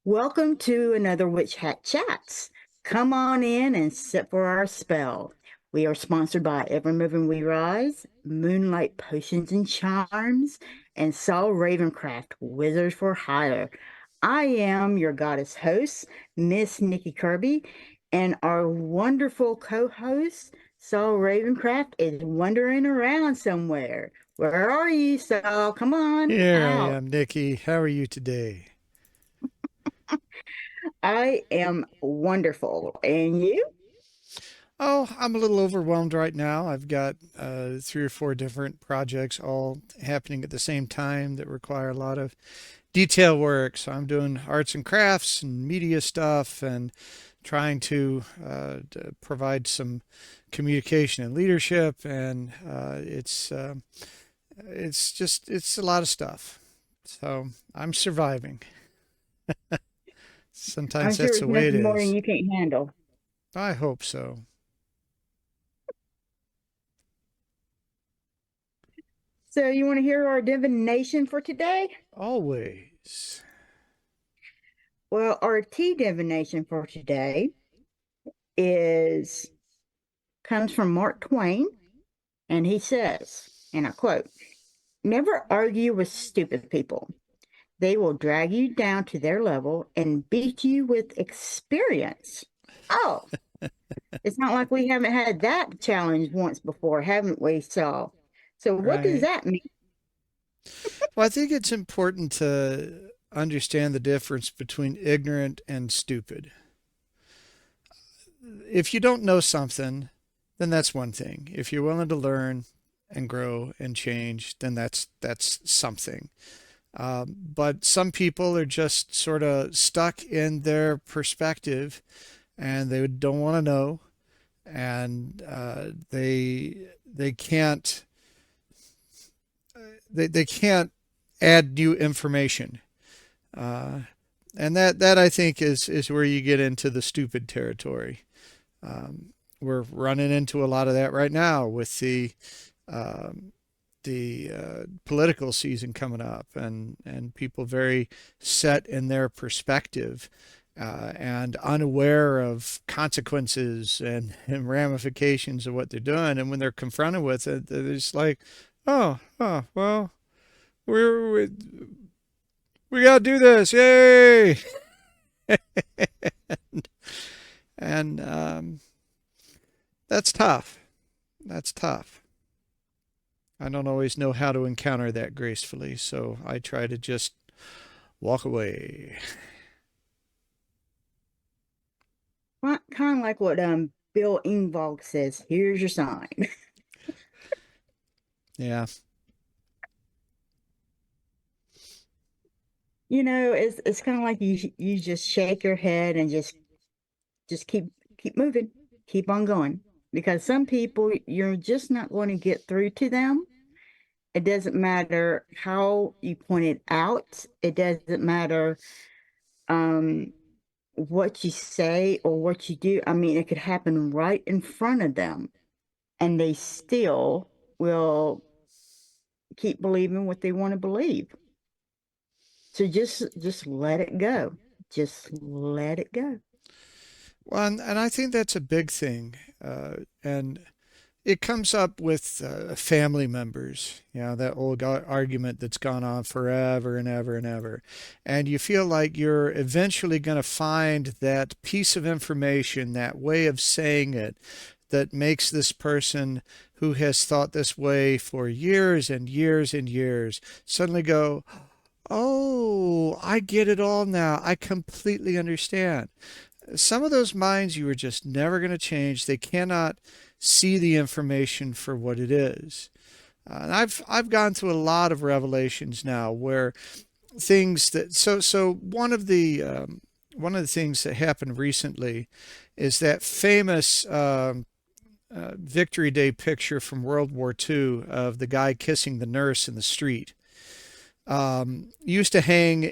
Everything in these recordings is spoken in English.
Welcome to another Witch Hat Chats. Come on in and sit for our spell. We are sponsored by Evermoving We Rise, Moonlight Potions and Charms, and Saul Ravencraft, Wizards for Hire. I am your goddess host, Miss Nikki Kirby, and our wonderful co-host, Saul Ravencraft, is wandering around somewhere. Where are you, Saul? Come on Here I out. am, Nikki. How are you today? I am wonderful. And you? Oh, I'm a little overwhelmed right now. I've got three or four different projects all happening at the same time that require a lot of detail work. So I'm doing arts and crafts and media stuff and trying to provide some communication and leadership. And it's a lot of stuff. So I'm surviving. I'm Sometimes sure that's the it's way it nothing more than is. you can't handle. I hope so. So, you want to hear our divination for today? Always. Well, our tea divination for today is comes from Mark Twain, and he says, and I quote, "Never argue with stupid people. They will drag you down to their level and beat you with experience." Oh, it's not like we haven't had that challenge once before, haven't we, Saul? So, what does Right. that mean? Well, I think it's important to understand the difference between ignorant and stupid. If you don't know something, then that's one thing. If you're willing to learn and grow and change, then that's something. But some people are just sort of stuck in their perspective, and they don't want to know, and they can't they can't add new information. Uh, and that I think is where you get into the stupid territory. We're running into a lot of that right now with um, the political season coming up, and people very set in their perspective. And unaware of consequences and ramifications of what they're doing. And when they're confronted with it, they're just like, well, we we gotta do this, yay! And that's tough. That's tough. I don't always know how to encounter that gracefully, so I try to just walk away. Well, kind of like what Bill Engvall says, here's your sign. Yeah, It's kind of like you just shake your head and just keep moving, keep on going. Because some people you're just not going to get through to them. It doesn't matter how you point it out. It doesn't matter um what you say or what you do. I mean, it could happen right in front of them, and they still will keep believing what they want to believe. So just let it go. Just let it go. well, and I think that's a big thing, and it comes up with family members. You know, that old argument that's gone on forever and ever and ever. And you feel like you're eventually going to find that piece of information, that way of saying it, that makes this person who has thought this way for years and years and years suddenly go, oh, I get it all now. I completely understand. Some of those minds you are just never going to change. They cannot see the information for what it is. And I've gone through a lot of revelations now where things that so one of the things that happened recently is that famous Victory Day picture from World War II of the guy kissing the nurse in the street. Used to hang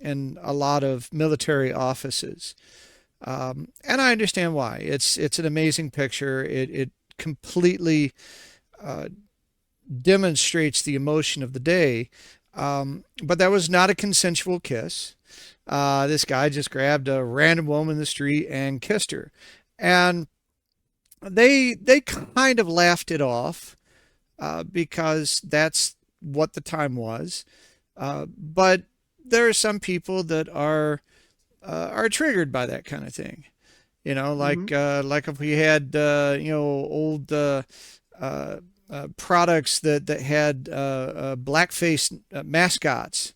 in a lot of military offices. And I understand why. It's an amazing picture. It completely uh, demonstrates the emotion of the day. But that was not a consensual kiss. This guy just grabbed a random woman in the street and kissed her. And they kind of laughed it off because that's what the time was. But there are some people that are triggered by that kind of thing. You know, Hmm. like if we had old products that had blackface mascots.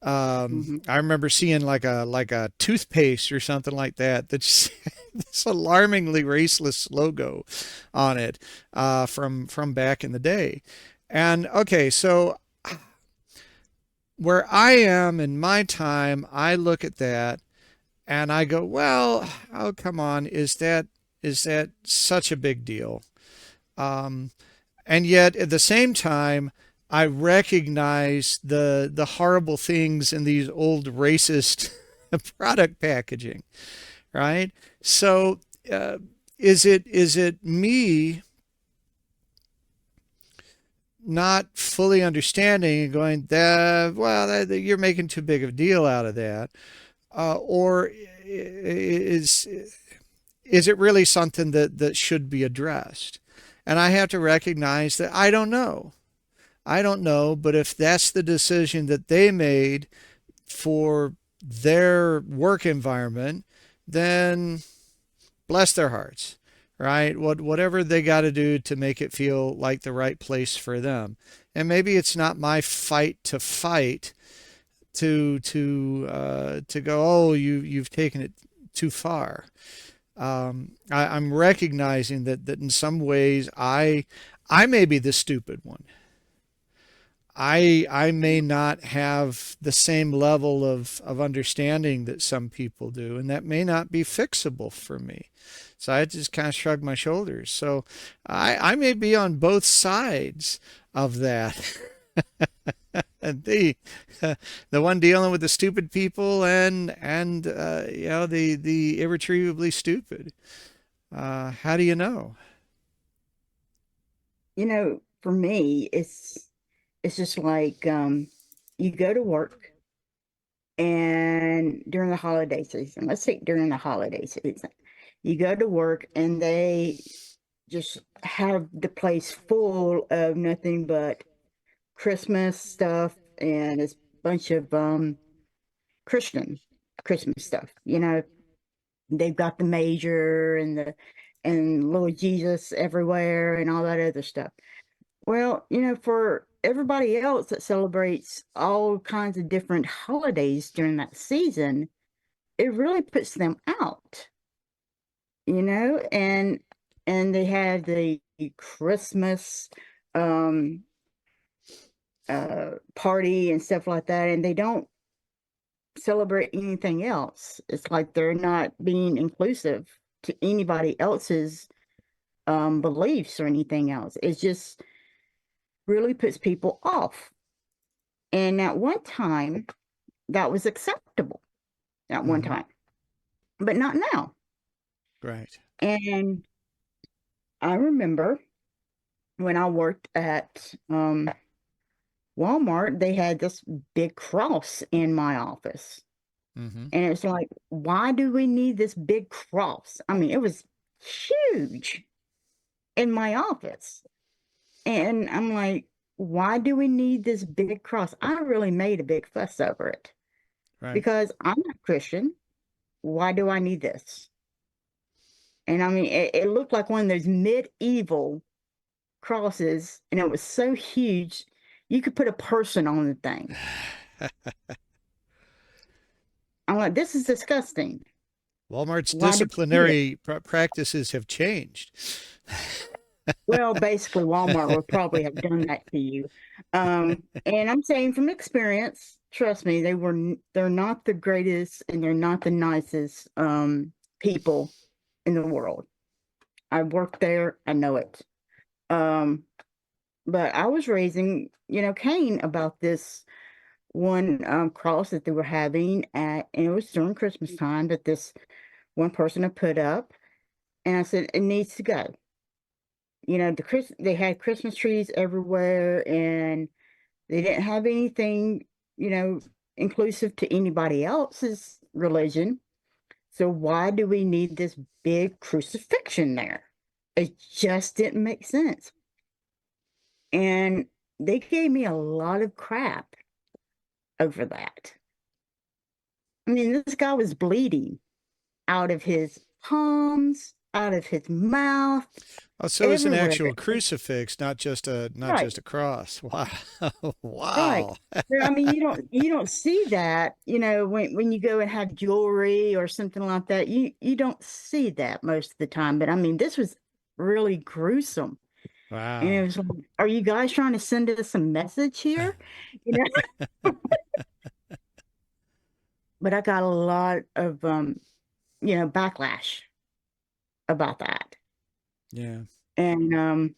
Hmm. I remember seeing like a toothpaste or something like that that's this alarmingly raceless logo on it from back in the day. And okay, so where I am in my time, I look at that and I go, well, oh come on, is that such a big deal? Um, and yet at the same time, I recognize the horrible things in these old racist product packaging, right? So uh, is it me not fully understanding and going, you're making too big of a deal out of that, or is it really something that should be addressed? And I have to recognize that I don't know. I don't know, but if that's the decision that they made for their work environment, then bless their hearts, right? Whatever they got to do to make it feel like the right place for them. And maybe it's not my fight to go, oh, you've taken it too far. I'm recognizing that in some ways I may be the stupid one. I may not have the same level of understanding that some people do, and that may not be fixable for me. So I just kind of shrug my shoulders. So I may be on both sides of that. And the one dealing with the stupid people and the irretrievably stupid. How do you know? For me, it's just like you go to work and during the holiday season, let's say during the holiday season, you go to work and they just have the place full of nothing but Christmas stuff and this bunch of Christian Christmas stuff. They've got the major and Lord Jesus everywhere and all that other stuff. Well, for everybody else that celebrates all kinds of different holidays during that season, it really puts them out, and they have the Christmas um party and stuff like that, and they don't celebrate anything else. It's like they're not being inclusive to anybody else's beliefs or anything else. It just really puts people off. And at one time, that was acceptable at one Hmm. time, but not now. Right. And I remember when I worked at Walmart, they had this big cross in my office. Hmm. And it's like, why do we need this big cross? I mean, it was huge in my office. And I'm like, why do we need this big cross? I really made a big fuss over it Right. because I'm not Christian. Why do I need this? And I mean, it looked like one of those medieval crosses, and it was so huge, you could put a person on the thing. I'm like, this is disgusting. Walmart's Why do we need it? disciplinary practices have changed. Well, basically, Walmart would probably have done that to you. And I'm saying from experience, trust me, they're not the greatest and they're not the nicest people in the world. I worked there, I know it. Um, but I was raising, Cain about this one cross that they were having and it was during Christmas time that this one person had put up, and I said it needs to go. They had Christmas trees everywhere, and They didn't have anything, you know, inclusive to anybody else's religion. So why do we need this big crucifixion there? It just didn't make sense. And they gave me a lot of crap over that. I mean, this guy was bleeding out of his palms, out of his mouth, Oh, so it's an everywhere. actual crucifix, not Right, just a cross. Wow. right. Wow. I mean, you don't see that, when you go and have jewelry or something like that. You don't see that most of the time. But I mean, this was really gruesome. And it Wow. was like, are you guys trying to send us a message here? You know, but I got a lot of backlash about that. Yeah. And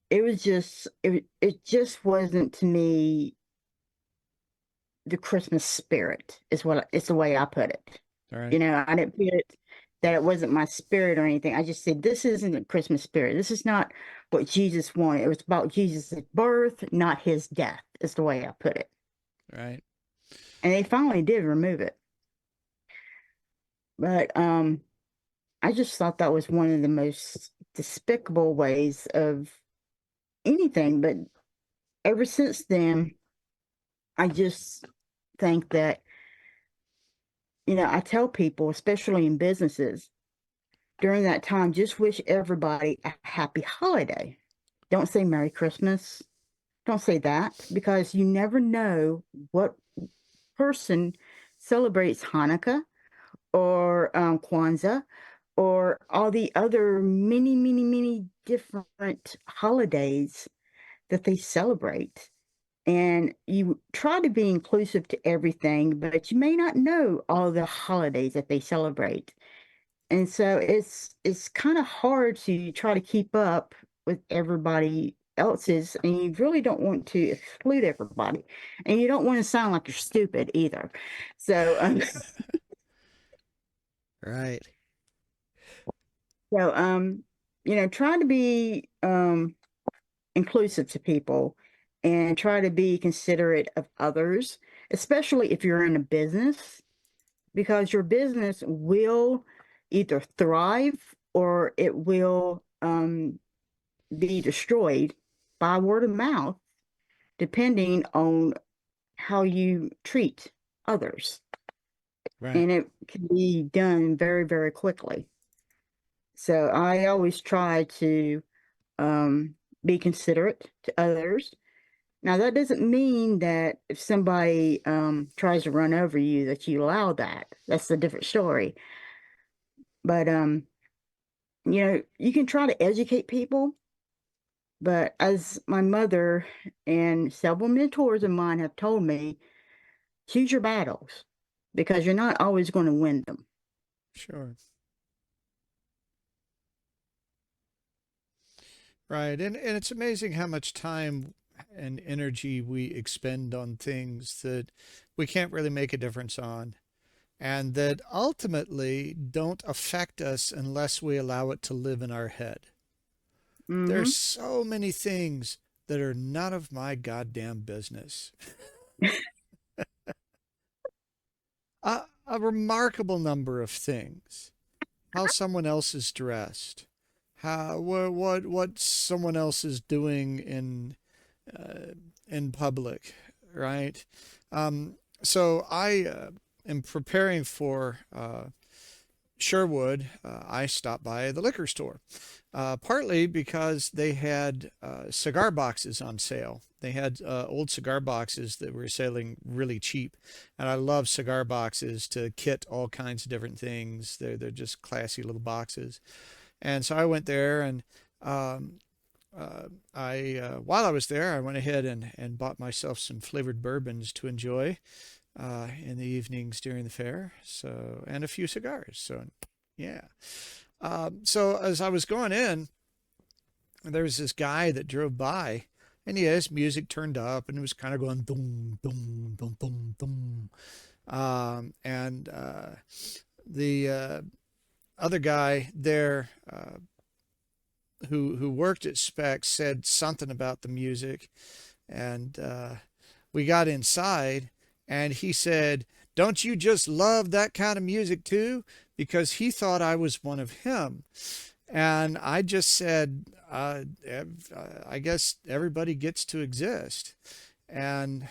it just wasn't to me the Christmas spirit is what it's the way I put it. All right. I didn't put it that it wasn't my spirit or anything. I just said this isn't the Christmas spirit. This is not what Jesus wanted. It was about Jesus' birth, not his death, is the way I put it. Right. And they finally did remove it. But I just thought that was one of the most despicable ways of anything. But ever since then, I just think that, I tell people, especially in businesses, during that time, just wish everybody a happy holiday. Don't say Merry Christmas. Don't say that because you never know what person celebrates Hanukkah or Kwanzaa or all the other many, many, many different holidays that they celebrate. And you try to be inclusive to everything, but you may not know all the holidays that they celebrate. And so it's kind of hard to try to keep up with everybody else's, and you really don't want to exclude everybody, and you don't want to sound like you're stupid either. So Right. so try to be inclusive to people and try to be considerate of others, especially if you're in a business, because your business will either thrive or it will be destroyed by word of mouth, depending on how you treat others. Right. And it can be done very, very quickly. So I always try to be considerate to others. Now, that doesn't mean that if somebody tries to run over you, that you allow that. That's a different story. But, you can try to educate people. But as my mother and several mentors of mine have told me, choose your battles because you're not always going to win them. Sure. Right. And it's amazing how much time and energy we expend on things that we can't really make a difference on, and that ultimately don't affect us unless we allow it to live in our head. There's Hmm. so many things that are none of my goddamn business. A remarkable number of things. How someone else is dressed, how what someone else is doing in public, right? So I am preparing for Sherwood. I stopped by the liquor store, partly because they had cigar boxes on sale. They had old cigar boxes that were selling really cheap, and I love cigar boxes to kit all kinds of different things. They're just classy little boxes, and so I went there and um, I while I was there, I went ahead and bought myself some flavored bourbons to enjoy in the evenings during the fair. So and a few cigars. So yeah. So as I was going in, there was this guy that drove by, and he had his music turned up, and it was kind of going boom, boom, boom, boom, boom. And the other guy there who worked at Specs said something about the music, And we got inside, and he said, "Don't you just love that kind of music too?" Because he thought I was one of him. And I just said, I guess everybody gets to exist. And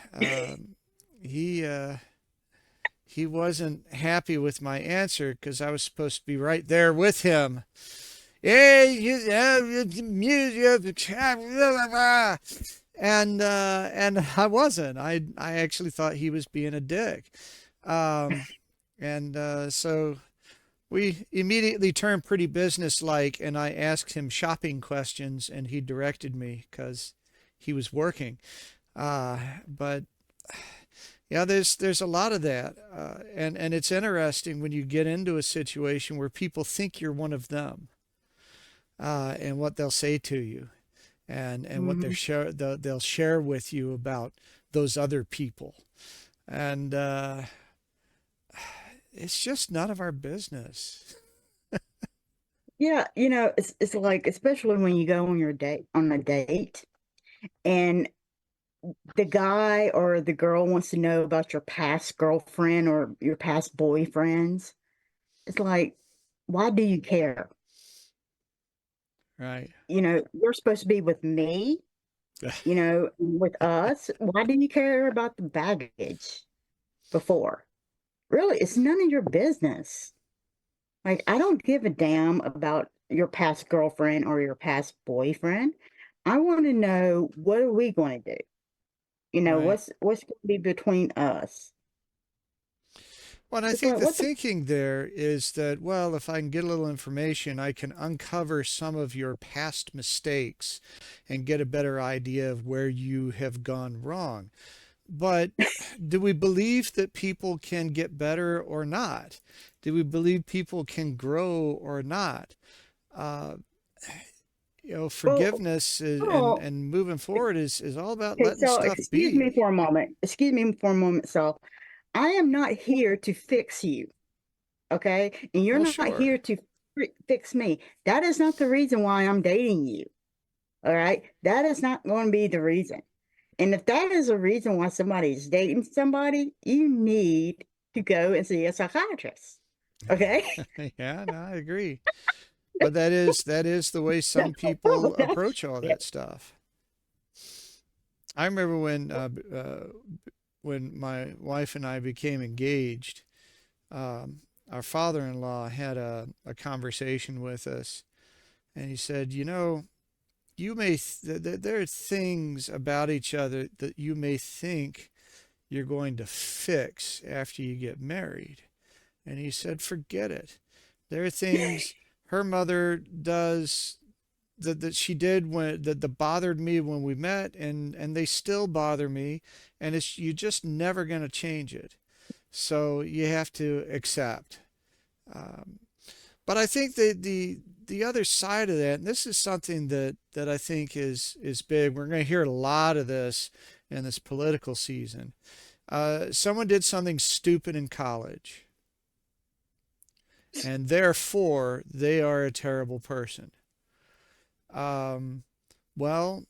he he wasn't happy with my answer because I was supposed to be right there with him. Hey, you have music, and I wasn't. I actually thought he was being a dick, um, and so we immediately turned pretty businesslike, and I asked him shopping questions, and he directed me because he was working. But yeah, there's a lot of that, and it's interesting when you get into a situation where people think you're one of them, and what they'll say to you, and what Hmm. they'll share with you about those other people, and it's just none of our business. Yeah, it's like, especially when you go on your date on a date, and the guy or the girl wants to know about your past girlfriend or your past boyfriends. It's like, why do you care? Right. You're supposed to be with me, with us. Why do you care about the baggage before? Really, it's none of your business. Like, I don't give a damn about your past girlfriend or your past boyfriend. I want to know, what are we going to do? Right. What's going to be between us? Well, I It's think like, the what the thinking there is that, well, if I can get a little information, I can uncover some of your past mistakes and get a better idea of where you have gone wrong. But do we believe that people can get better or not? Do we believe people can grow or not? Uh, well, Forgiveness is, oh, and moving forward is all about okay, letting so stuff be. excuse me for a moment, so I am not here to fix you, okay? And you're Well, not sure. here to fix me. That is not the reason why I'm dating you, all right? That is not going to be the reason. And if that is a reason why somebody is dating somebody, you need to go and see a psychiatrist. Okay? Yeah, no, I agree. But that is the way No, some people that's approach all yeah. that stuff. I remember when my wife and I became engaged, our father-in-law had a conversation with us, and he said, there are things about each other that you may think you're going to fix after you get married. And he said, forget it. There are things her mother does that she did that bothered me when we met, and they still bother me, and it's you just never going to change it. So you have to accept. Um, but I think the other side of that, and this is something that I think is big. We're going to hear a lot of this in this political season. Someone did something stupid in college, and therefore they are a terrible person. Um, well,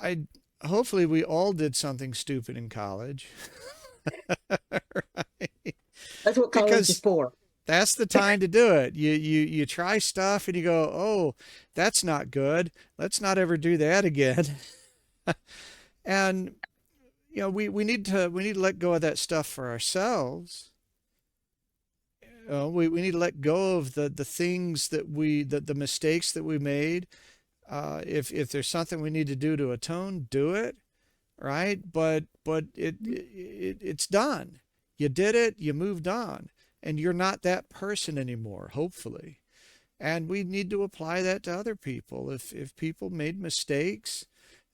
I hopefully we all did something stupid in college, right? That's what college is Because for. that's the time to do it. You try stuff and you go, "Oh, that's not good. Let's not ever do that again." And we need to let go of that stuff for ourselves. We need to let go of the things the mistakes that we made. If there's something we need to do to atone, do it, right? But it's done. You did it. You moved on, and you're not that person anymore. Hopefully, and we need to apply that to other people. If people made mistakes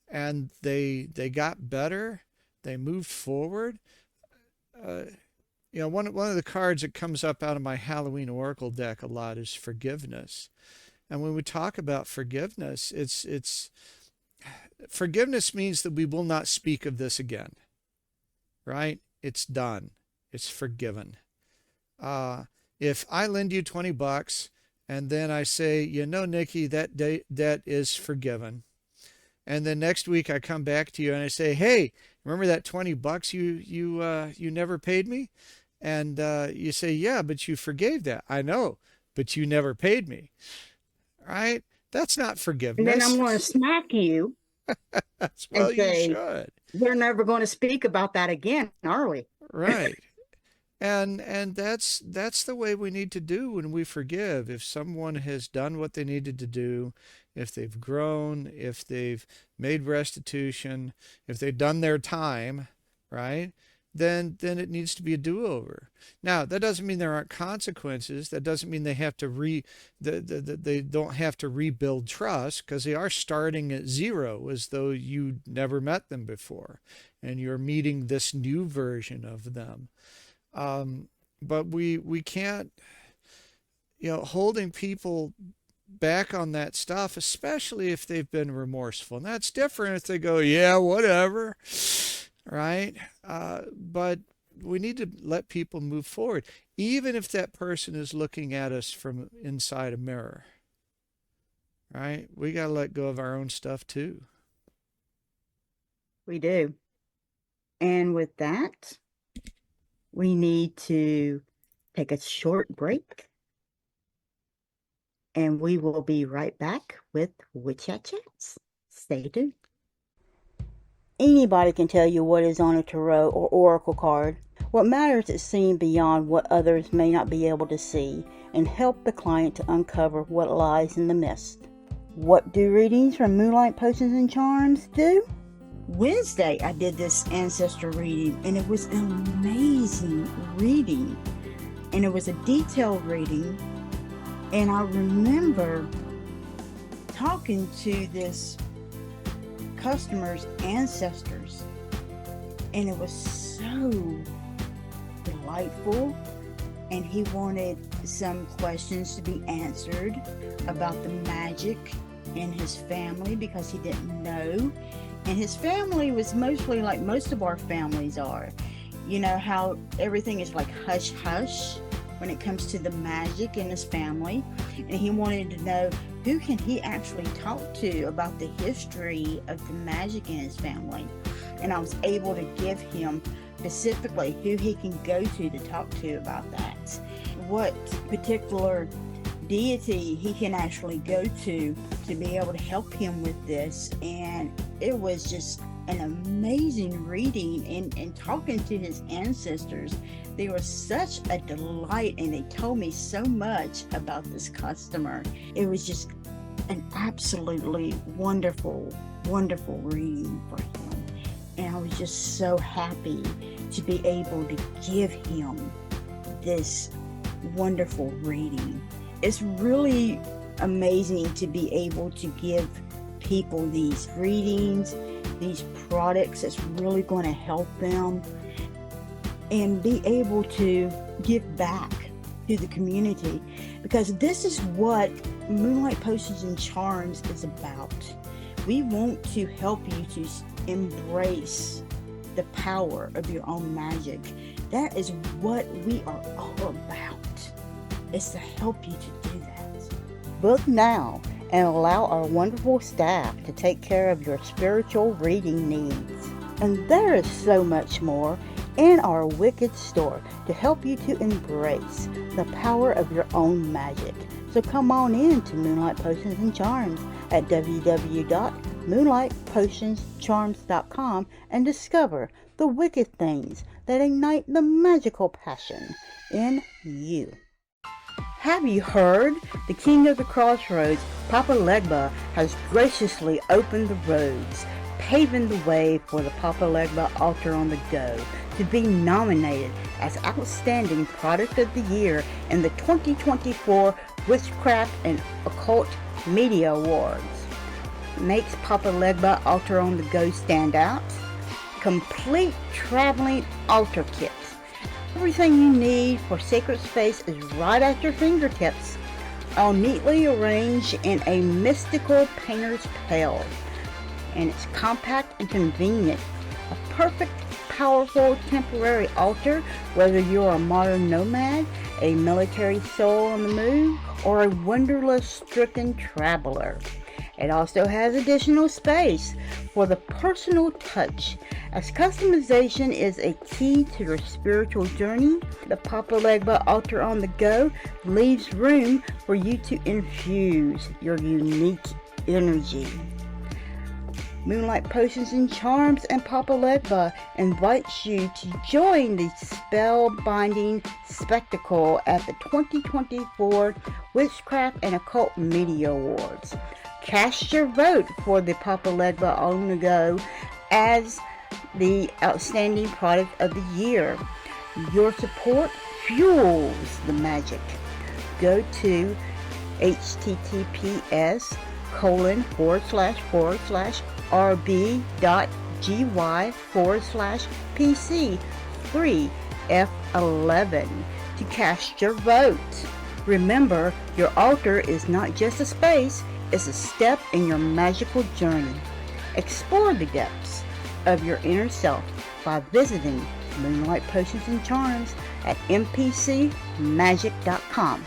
and they got better, they moved forward. Uh, one of the cards that comes up out of my Halloween Oracle deck a lot is forgiveness. And when we talk about forgiveness, it's forgiveness means that we will not speak of this again, right? It's done. It's forgiven. Uh, if I lend you $20 and then I say, Nikki, that debt is forgiven, And then next week I come back to you and I say, "Hey, remember that $20 you never paid me?" And you say, "Yeah, but you forgave that." "I know, but you never paid me." Right? That's not And then I'm forgiveness. going to smack you and Well, you say, should. we're never going to speak about that again, are we? Right. And that's the way we need to do when we forgive. If someone has done what they needed to do, if they've grown, if they've made restitution, if they've done their time, right? Then it needs to be a do-over. Now, that doesn't mean there aren't consequences. That doesn't mean they have to they don't have to rebuild trust, because they are starting at zero as though you never met them before, and you're meeting this new version of them. But we can't, holding people back on that stuff, especially if they've been remorseful. And that's different if they go, "Yeah, whatever," right? But we need to let people move forward, even if that person is looking at us from inside a mirror, right? We got to let go of our own stuff too. We do. And with that, we need to take a short break. And we will be right back with Witch Chat Chats. Stay tuned. Anybody can tell you what is on a tarot or oracle card. What matters is seeing beyond what others may not be able to see and help the client to uncover what lies in the mist. What do readings from Moonlight Potions and Charms do? Wednesday, I did this ancestor reading, and it was an amazing reading. And it was a detailed reading. And I remember talking to this customer's ancestors, and it was so delightful. And he wanted some questions to be answered about the magic in his family, because he didn't know. And his family was mostly like most of our families are. You know how everything is like hush hush when it comes to the magic in his family. And he wanted to know, who can he actually talk to about the history of the magic in his family? And I was able to give him specifically who he can go to talk to about that. What particular deity he can actually go to be able to help him with this. And it was just an amazing reading, and talking to his ancestors, they were such a delight, and they told me so much about this customer. It was just an absolutely wonderful reading for him, and I was just so happy to be able to give him this wonderful reading. It's really amazing to be able to give people these readings, these products that's really going to help them, and be able to give back to the community, because this is what Moonlight Potions and Charms is about. We want to help you to embrace the power of your own magic. That is what we are all about. It's to help you to do that. Book now and allow our wonderful staff to take care of your spiritual reading needs. And there is so much more in our Wicked store to help you to embrace the power of your own magic. So come on in to Moonlight Potions and Charms at www.moonlightpotionscharms.com and discover the wicked things that ignite the magical passion in you. Have you heard? The King of the Crossroads, Papa Legba, has graciously opened the roads, paving the way for the Papa Legba Altar on the Go to be nominated as Outstanding Product of the Year in the 2024 Witchcraft and Occult Media Awards. Makes Papa Legba Altar on the Go stand out? Complete traveling altar kits. Everything you need for sacred space is right at your fingertips, all neatly arranged in a mystical painter's pail. And it's compact and convenient. A perfect, powerful temporary altar, whether you're a modern nomad, a military soul on the move, or a wanderlust-stricken traveler. It also has additional space for the personal touch. As customization is a key to your spiritual journey, the Papa Legba Altar on the Go leaves room for you to infuse your unique energy. Moonlight Potions and Charms and Papa Legba invites you to join the spellbinding spectacle at the 2024 Witchcraft and Occult Media Awards. Cast your vote for the Papa Legba on the Go as the outstanding product of the year. Your support fuels the magic. Go to https://rb.gy/PC3F11 to cast your vote. Remember, your altar is not just a space, it's a step in your magical journey. Explore the depths of your inner self by visiting Moonlight Potions and Charms at mpcmagic.com.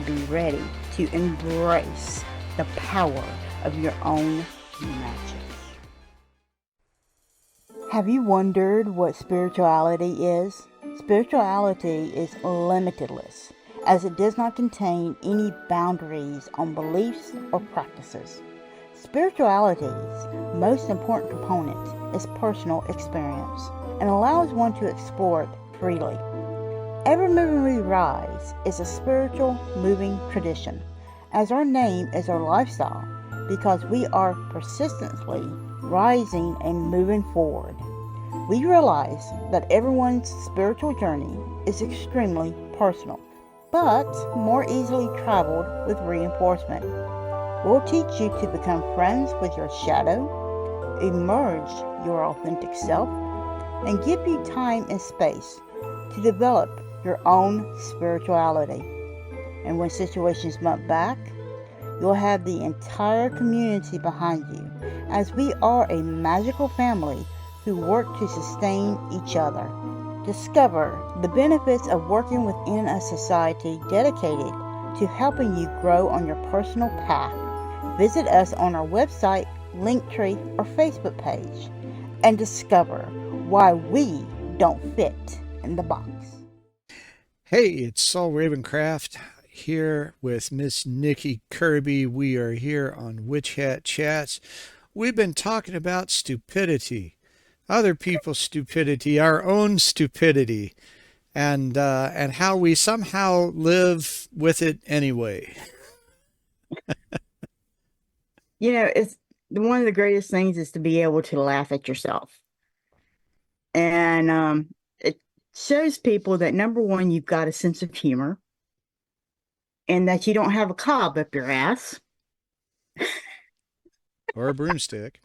Be ready to embrace the power of your own magic. Have you wondered what spirituality is? Spirituality is limitless, as it does not contain any boundaries on beliefs or practices. Spirituality's most important component is personal experience and allows one to explore it freely. Evermoving We Rise is a spiritual moving tradition, as our name is our lifestyle, because we are persistently rising and moving forward. We realize that everyone's spiritual journey is extremely personal, but more easily traveled with reinforcement. We'll teach you to become friends with your shadow, emerge your authentic self, and give you time and space to develop your own spirituality. And when situations bump back, you'll have the entire community behind you, as we are a magical family who work to sustain each other. Discover the benefits of working within a society dedicated to helping you grow on your personal path. Visit us on our website, Linktree, or Facebook page and discover why we don't fit in the box. Hey, it's Saul Ravencraft here with Miss Nikki Kirby. We are here on Witch Hat Chats. We've been talking about stupidity, other people's stupidity, our own stupidity, and how we somehow live with it anyway. You know, it's one of the greatest things is to be able to laugh at yourself. And it shows people that, number one, you've got a sense of humor and that you don't have a cob up your ass. Or a broomstick.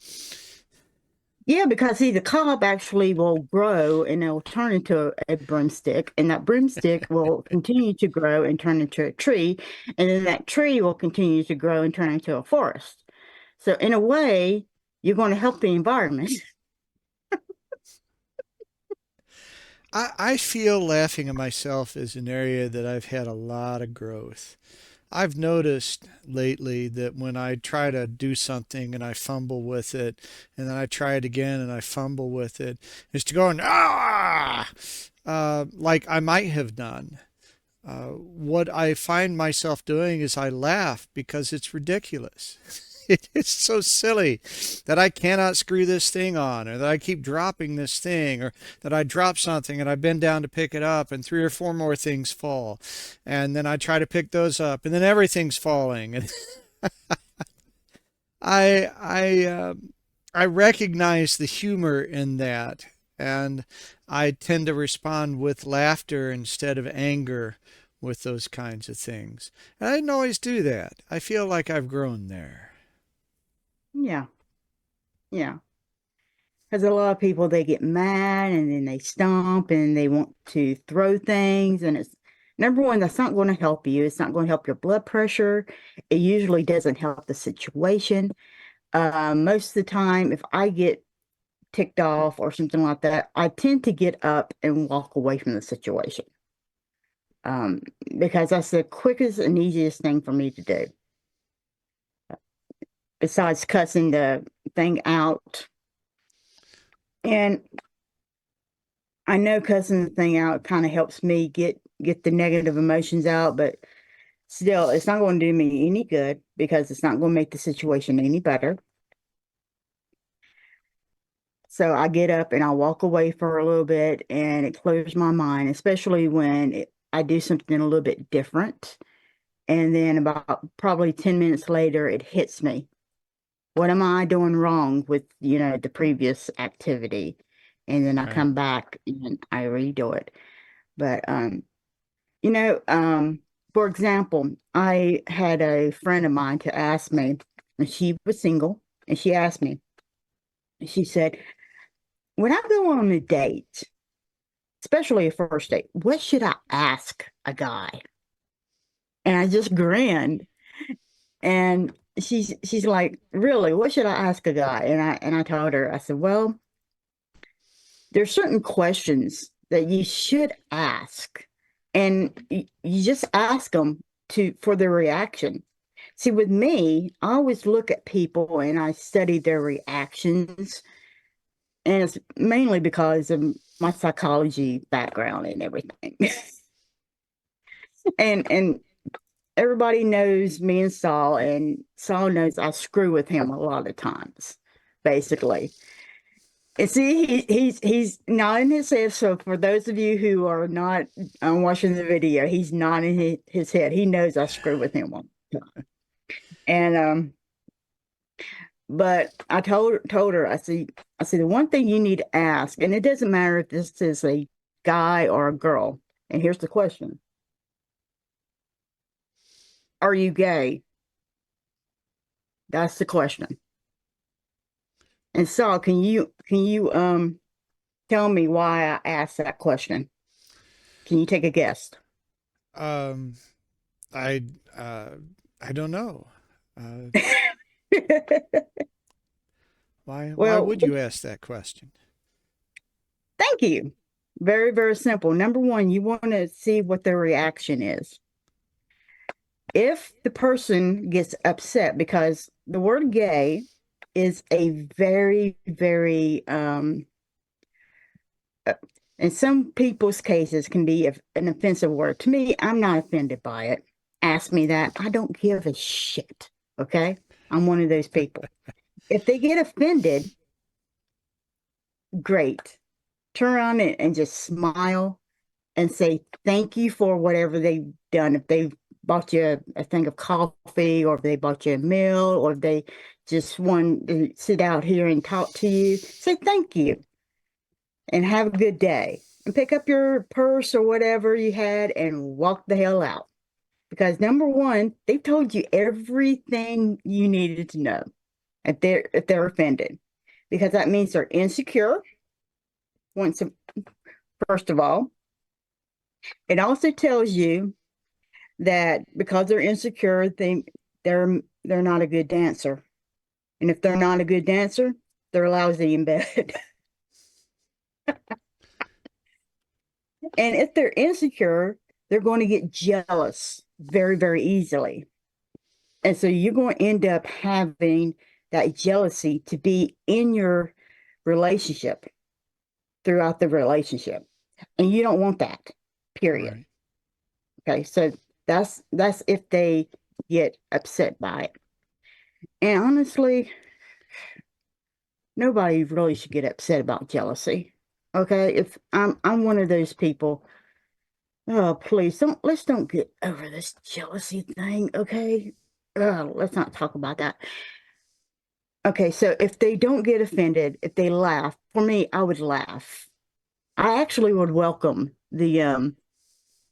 Yeah, because see, the cob actually will grow and it'll turn into a broomstick, and that broomstick will continue to grow and turn into a tree, and then that tree will continue to grow and turn into a forest. So in a way, you're going to help the environment. I feel laughing at myself is an area that I've had a lot of growth. I've noticed lately that when I try to do something and I fumble with it, and then I try it again and I fumble with it, it's to going, like I might have done. What I find myself doing is I laugh because it's ridiculous. It is so silly that I cannot screw this thing on, or that I keep dropping this thing, or that I drop something and I bend down to pick it up and 3 or 4 more things fall. And then I try to pick those up and then everything's falling. And I recognize the humor in that, and I tend to respond with laughter instead of anger with those kinds of things. And I didn't always do that. I feel like I've grown there. Yeah, yeah. Because a lot of people, they get mad and then they stomp and they want to throw things. And it's, number one, that's not going to help you. It's not going to help your blood pressure. It usually doesn't help the situation. Most of the time, if I get ticked off or something like that, I tend to get up and walk away from the situation. Because that's the quickest and easiest thing for me to do. besides cussing the thing out. And I know cussing the thing out kind of helps me get the negative emotions out, but still, it's not going to do me any good because it's not going to make the situation any better. So I get up and I walk away for a little bit, and it clears my mind, especially when I do something a little bit different. And then about probably 10 minutes later, it hits me. What am I doing wrong with, the previous activity? And then I Right. come back and I redo it. But, you know, um, for example, I had a friend of mine to ask me, and she was single, and she asked me, she said, when I go on a date, especially a first date, what should I ask a guy? And I just grinned. And she's like, really, what should I ask a guy? And I told her, I said, well, there's certain questions that you should ask, and you just ask them for their reaction. See, with me, I always look at people and I study their reactions, and it's mainly because of my psychology background and everything. And everybody knows me and Saul, and Saul knows I screw with him a lot of times, basically. And see, he's nodding his head. So for those of you who are not watching the video, he's nodding his head. He knows I screw with him all the time. And but I told her, I said the one thing you need to ask, and it doesn't matter if this is a guy or a girl. And here's the question: are you gay? That's the question. And Saul, can you tell me why I asked that question? Can you take a guess? Um, I I don't know. Uh, why Well, would you ask that question? thank you. Very, very simple. Number one, you want to see what their reaction is. If the person gets upset, because the word gay is a very, very, in some people's cases, can be an offensive word. To me, I'm not offended by it. Ask me that. I don't give a shit. Okay. I'm one of those people. If they get offended, great. Turn around and just smile and say thank you for whatever they've done. If they bought you a thing of coffee, or if they bought you a meal, or if they just want to sit out here and talk to you, say thank you and have a good day. And pick up your purse or whatever you had and walk the hell out. Because number one, they've told you everything you needed to know if they're offended. Because that means they're insecure, once first of all. It also tells you that because they're insecure, they're not a good dancer. And if they're not a good dancer, they're lousy in bed. And if they're insecure, they're going to get jealous very, very easily. And so you're going to end up having that jealousy to be in your relationship throughout the relationship. And you don't want that, period. Right. Okay, so that's if they get upset by it. And honestly, nobody really should get upset about jealousy. Okay, if I'm one of those people, oh please let's don't get over this jealousy thing, okay? Let's not talk about that. Okay, so if they don't get offended, if they laugh, for me, I would laugh. I actually would welcome the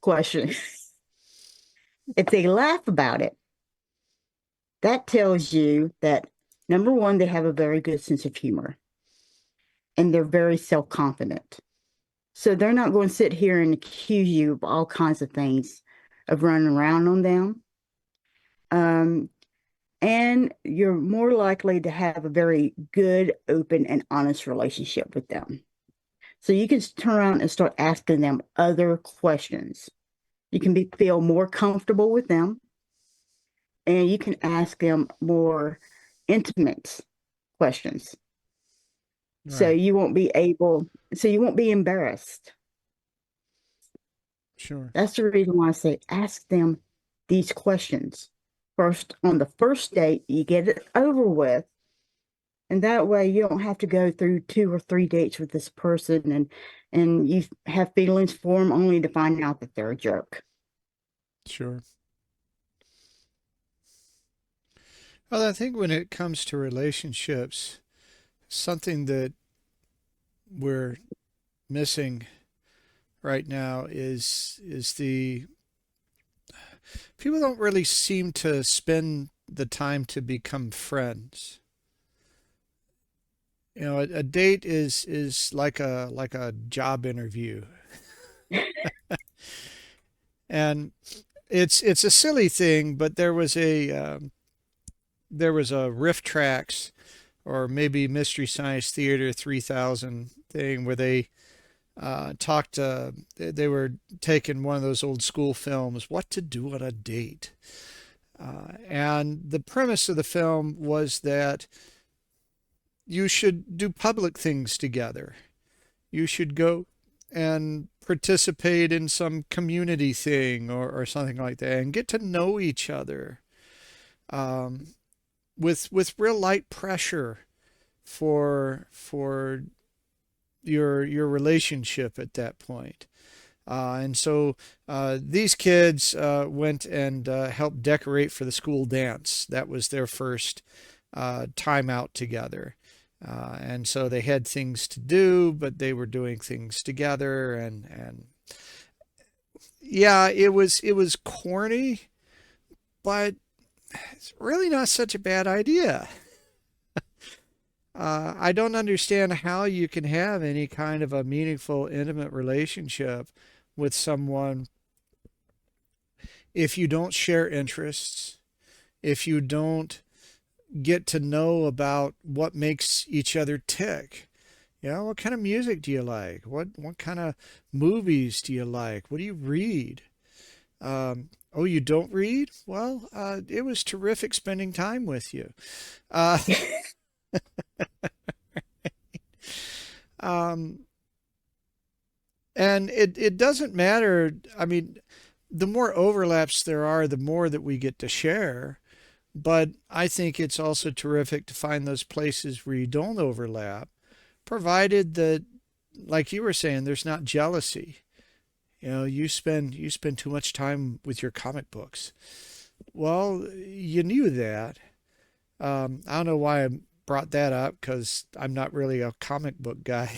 question. If they laugh about it, that tells you that number one, they have a very good sense of humor and they're very self-confident. So they're not going to sit here and accuse you of all kinds of things, of running around on them. And you're more likely to have a very good, open, and honest relationship with them. So you can turn around and start asking them other questions. You can feel more comfortable with them, and you can ask them more intimate questions. So Right. you won't be able, so you won't be embarrassed. Sure. That's the reason why I say ask them these questions. First, on the first date, you get it over with. And that way you don't have to go through 2 or 3 dates with this person and you have feelings for them only to find out that they're a jerk. Sure. Well, I think when it comes to relationships, something that we're missing right now is the people don't really seem to spend the time to become friends. You know, a date is like a job interview, and it's a silly thing, but there was a Riff Tracks or maybe Mystery Science Theater 3000 thing where they talked. They were taking one of those old school films, What to Do on a Date, and the premise of the film was that you should do public things together. You should go and participate in some community thing or something like that and get to know each other um, with real light pressure for your relationship at that point. And so these kids went and helped decorate for the school dance. That was their first time out together. And so they had things to do, but they were doing things together, and yeah, it was corny, but it's really not such a bad idea. I don't understand how you can have any kind of a meaningful, intimate relationship with someone if you don't share interests, if you don't get to know about what makes each other tick. You know, what kind of music do you like? What kind of movies do you like? What do you read? Oh, you don't read? Well, it was terrific spending time with you. Uh, um, and it doesn't matter. I mean, the more overlaps there are, the more that we get to share. But I think it's also terrific to find those places where you don't overlap, provided that, like you were saying, there's not jealousy. You know, you spend too much time with your comic books. Well, you knew that. I don't know why I brought that up because I'm not really a comic book guy.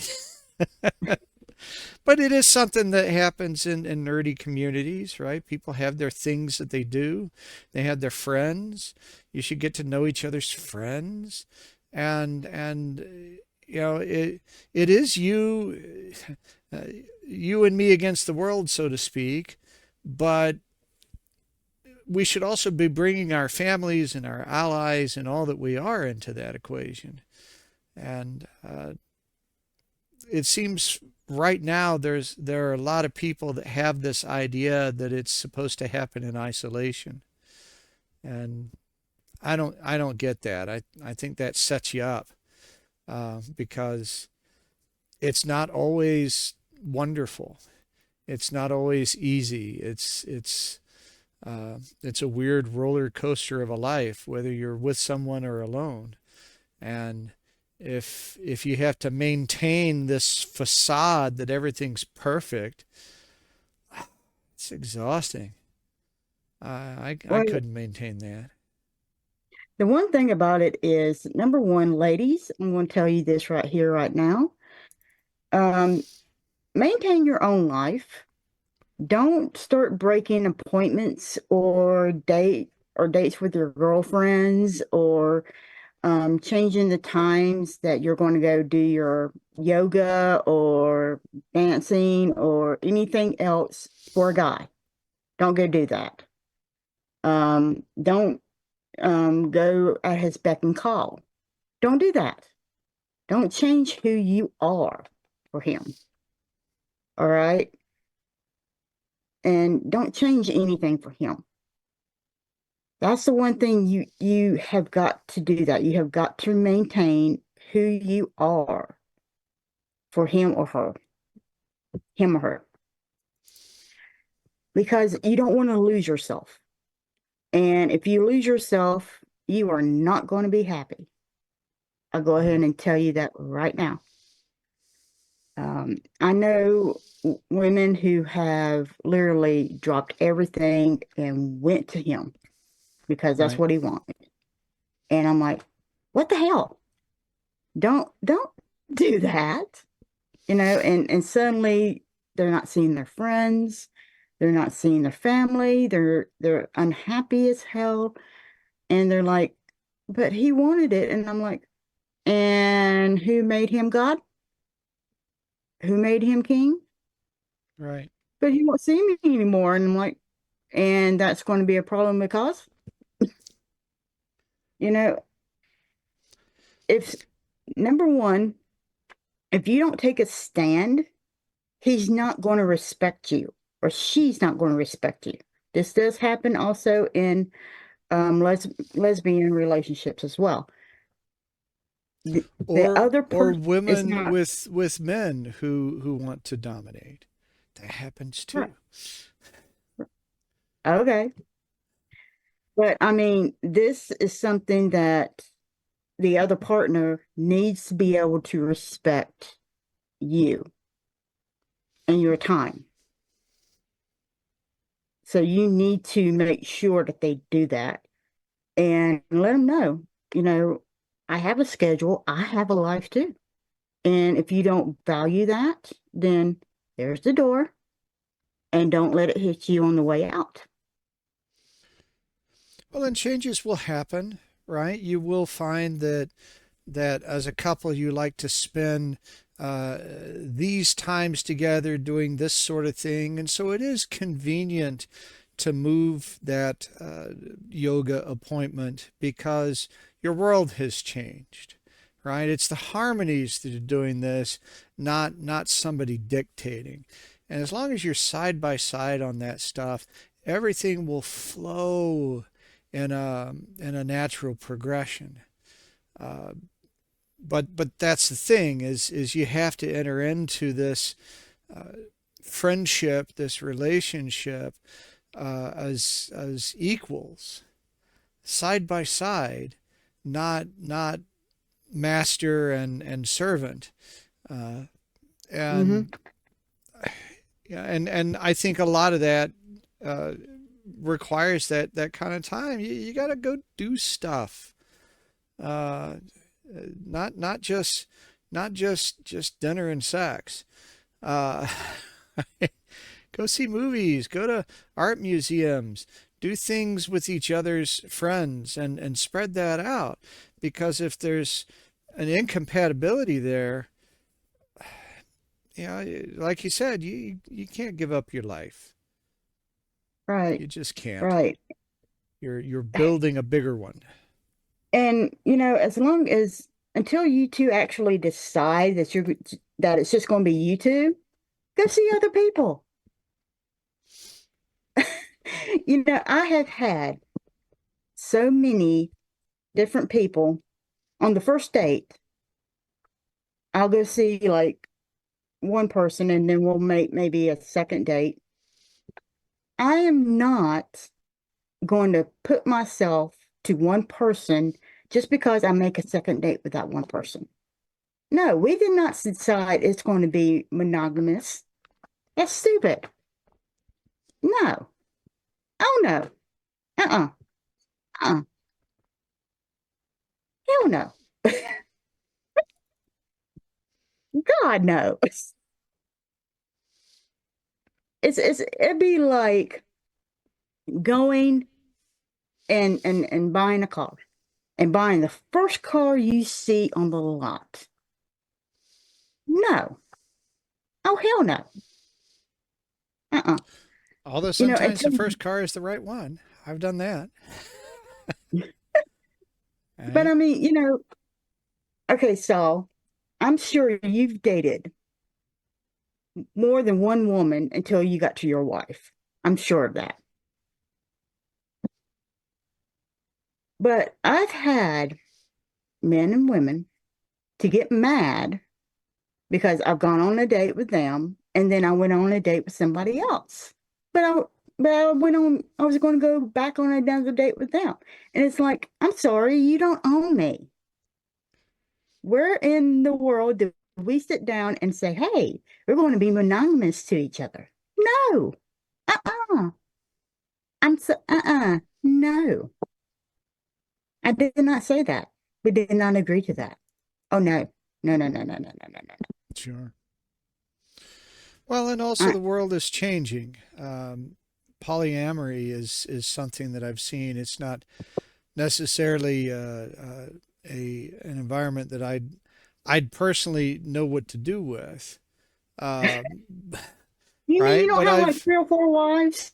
But it is something that happens in nerdy communities, right? People have their things that they do. They have their friends. You should get to know each other's friends, and you know it is uh, you and me against the world, so to speak. But we should also be bringing our families and our allies and all that we are into that equation. And it seems right now there are a lot of people that have this idea that it's supposed to happen in isolation, and I don't get that. I think that sets you up because it's not always wonderful. It's not always easy. It's a weird roller coaster of a life, whether you're with someone or alone. And if you have to maintain this facade that everything's perfect, it's exhausting. I Well, couldn't maintain that. the one thing about it is, number one, ladies, I'm going to tell you this right here, right now. Um, Maintain your own life. Don't start breaking appointments or dates with your girlfriends or changing the times that you're going to go do your yoga or dancing or anything else for a guy. Don't go do that. Don't go at his beck and call. Don't do that. Don't change who you are for him. All right. And don't change anything for him. That's the one thing you have got to do that. You have got to maintain who you are for him or her, because you don't want to lose yourself. And if you lose yourself, you are not going to be happy. I'll go ahead and tell you that right now. I know women who have literally dropped everything and went to him because that's Right. what he wanted. And I'm like, what the hell? Don't do that. And suddenly they're not seeing their friends, they're not seeing their family, they're unhappy as hell, and they're like, but he wanted it. And I'm like, and who made him God? Who made him king? Right. But he won't see me anymore. And I'm like, and that's going to be a problem because, you know, if number one, if you don't take a stand, he's not going to respect you, or she's not going to respect you. This does happen also in lesbian relationships as well. The other Or person is women not with men who want to dominate. That happens right. too. Okay. But I mean, this is something that the other partner needs to be able to respect you and your time. So you need to make sure that they do that and let them know, you know, I have a schedule, I have a life too. And if you don't value that, then there's the door, and don't let it hit you on the way out. Well, then changes will happen, right? You will find that as a couple you like to spend these times together doing this sort of thing, and so it is convenient to move that yoga appointment because your world has changed, right? It's the harmonies that are doing this, not somebody dictating. And as long as you're side by side on that stuff, everything will flow in a natural progression. Uh, but that's the thing is you have to enter into this uh, friendship, this relationship as equals, side by side, not master and servant. Uh, Mm-hmm. and yeah, and I think a lot of that uh, requires that kind of time. You got to go do stuff. Uh, not just dinner and sex. Uh, go see movies, go to art museums, do things with each other's friends, and spread that out. Because if there's an incompatibility there, you know, like you said, you can't give up your life. Right, You just can't. right. You're building a bigger one. And as long as until you two actually decide that it's just going to be you two, go see other people. I have had so many different people on the first date. I'll go see like one person and then we'll make maybe a second date. I am not going to put myself to one person just because I make a second date with that one person. No, we did not decide it's going to be monogamous. That's stupid. No. Oh no. Uh-uh. Uh-uh. Hell no. God no. It'd be like going and buying a car and buying the first car you see on the lot. No. Oh hell no. Uh-uh. Although sometimes the Until first car is the right one. I've done that. but Right? I mean, okay, Saul, I'm sure you've dated more than one woman until you got to your wife. I'm sure of that. But I've had men and women to get mad because I've gone on a date with them and then I went on a date with somebody else. But I I was going to go back on another date with them. And it's like, I'm sorry, you don't own me. Where in the world do we sit down and say, hey, we're going to be monogamous to each other? No. Uh-uh. No. I did not say that. We did not agree to that. Oh no. No, no, no, no, no, no, no, no. Sure. Well, and also the world is changing. Polyamory is something that I've seen. It's not necessarily an environment that I'd personally know what to do with. You mean Right? you don't But have like I've 3 or 4 wives?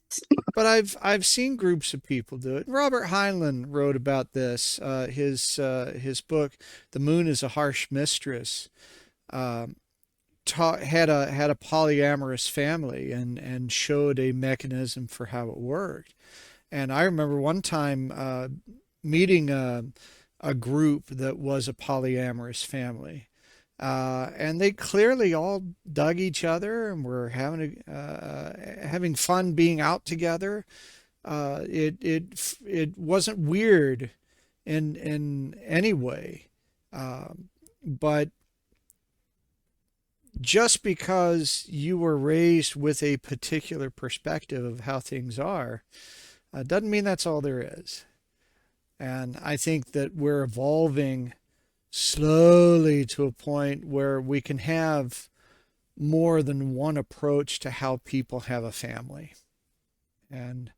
but I've seen groups of people do it. Robert Heinlein wrote about this. His book, "The Moon is a Harsh Mistress," had a polyamorous family and showed a mechanism for how it worked. And I remember one time meeting a group that was a polyamorous family. And they clearly all dug each other and were having fun being out together. It wasn't weird in any way, but just because you were raised with a particular perspective of how things are, doesn't mean that's all there is. And I think that we're evolving slowly to a point where we can have more than one approach to how people have a family. And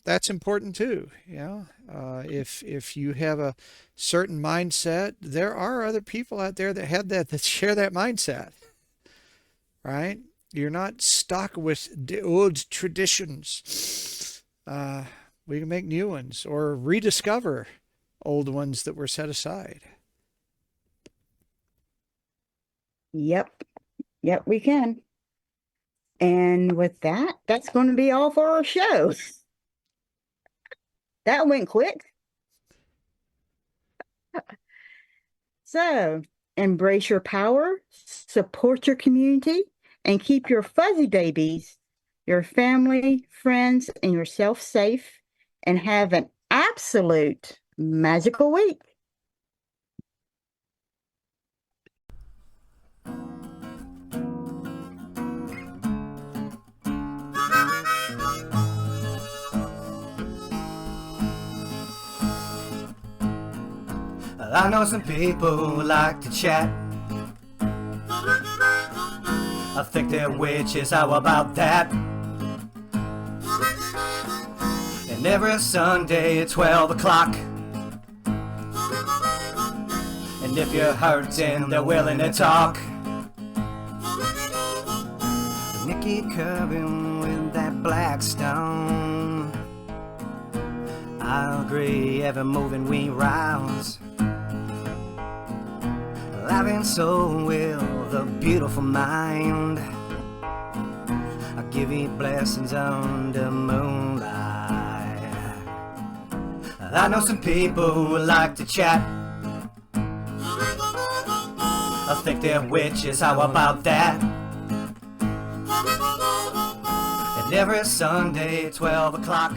that's important too. If you have a certain mindset, there are other people out there that have that share that mindset, right? You're not stuck with the old traditions. We can make new ones or rediscover old ones that were set aside. Yep. Yep, we can. And with that, that's going to be all for our show. That went quick. So, embrace your power, support your community, and keep your fuzzy babies, your family, friends, and yourself safe, and have an absolute magical week. I know some people who like to chat. I think they're witches, how about that? And every Sunday at 12 o'clock. And if you're hurting, they're willing to talk. Nikki curving with that Blackstone. I agree, Evermoving We Rise. Living so well, the beautiful mind. I give you blessings under moonlight. I know some people who like to chat. I think they're witches, how about that? And every Sunday at 12 o'clock.